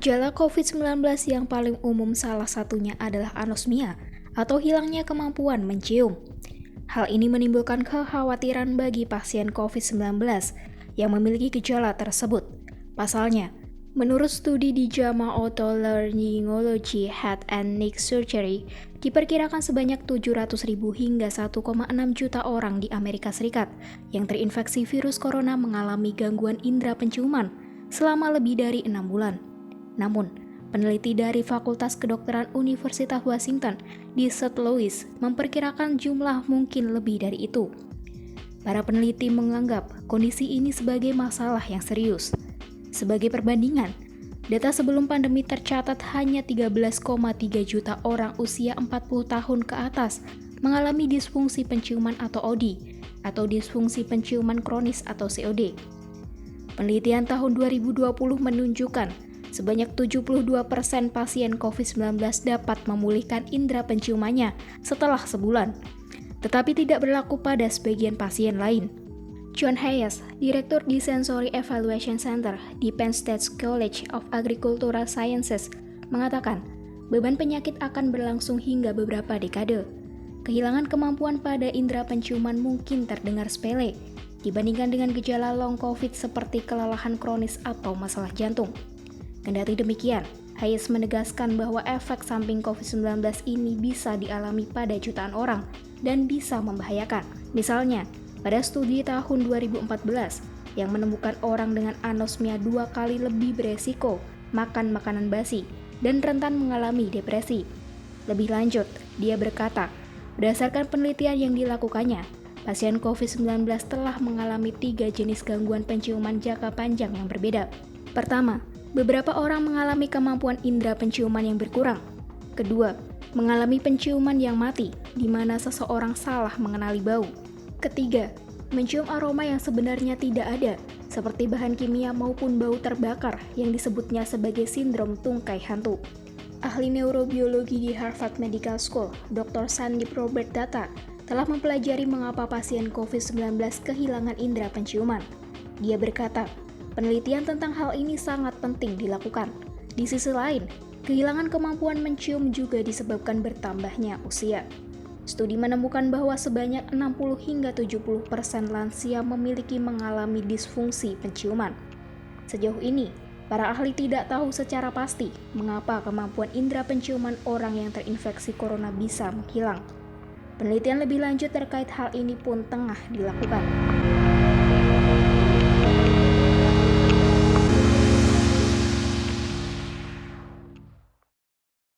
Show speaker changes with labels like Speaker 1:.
Speaker 1: Gejala COVID-19 yang paling umum salah satunya adalah anosmia atau hilangnya kemampuan mencium. Hal ini menimbulkan kekhawatiran bagi pasien COVID-19 yang memiliki gejala tersebut. Pasalnya, menurut studi di JAMA Otolaryngology Head and Neck Surgery, diperkirakan sebanyak 700.000 hingga 1,6 juta orang di Amerika Serikat yang terinfeksi virus corona mengalami gangguan indera penciuman selama lebih dari 6 bulan. Namun, peneliti dari Fakultas Kedokteran Universitas Washington di St. Louis memperkirakan jumlah mungkin lebih dari itu. Para peneliti menganggap kondisi ini sebagai masalah yang serius. Sebagai perbandingan, data sebelum pandemi tercatat hanya 13,3 juta orang usia 40 tahun ke atas mengalami disfungsi penciuman atau OD, atau disfungsi penciuman kronis atau COD. Penelitian tahun 2020 menunjukkan sebanyak 72% pasien COVID-19 dapat memulihkan indera penciumannya setelah sebulan, tetapi tidak berlaku pada sebagian pasien lain. John Hayes, Direktur di Sensory Evaluation Center di Penn State College of Agricultural Sciences, mengatakan beban penyakit akan berlangsung hingga beberapa dekade. Kehilangan kemampuan pada indera penciuman mungkin terdengar sepele dibandingkan dengan gejala long COVID seperti kelelahan kronis atau masalah jantung. Kendati demikian, Hayes menegaskan bahwa efek samping COVID-19 ini bisa dialami pada jutaan orang dan bisa membahayakan. Misalnya, pada studi tahun 2014 yang menemukan orang dengan anosmia 2 kali lebih beresiko makan makanan basi dan rentan mengalami depresi. Lebih lanjut, dia berkata, berdasarkan penelitian yang dilakukannya, pasien COVID-19 telah mengalami 3 jenis gangguan penciuman jangka panjang yang berbeda. Pertama, beberapa orang mengalami kemampuan indera penciuman yang berkurang. Kedua, mengalami penciuman yang mati, di mana seseorang salah mengenali bau. Ketiga, mencium aroma yang sebenarnya tidak ada, seperti bahan kimia maupun bau terbakar yang disebutnya sebagai sindrom tungkai hantu. Ahli neurobiologi di Harvard Medical School, Dr. Sandip Robert Datta, telah mempelajari mengapa pasien COVID-19 kehilangan indera penciuman. Dia berkata, penelitian tentang hal ini sangat penting dilakukan. Di sisi lain, kehilangan kemampuan mencium juga disebabkan bertambahnya usia. Studi menemukan bahwa sebanyak 60 hingga 70% lansia memiliki mengalami disfungsi penciuman. Sejauh ini, para ahli tidak tahu secara pasti mengapa kemampuan indera penciuman orang yang terinfeksi corona bisa menghilang. Penelitian lebih lanjut terkait hal ini pun tengah dilakukan.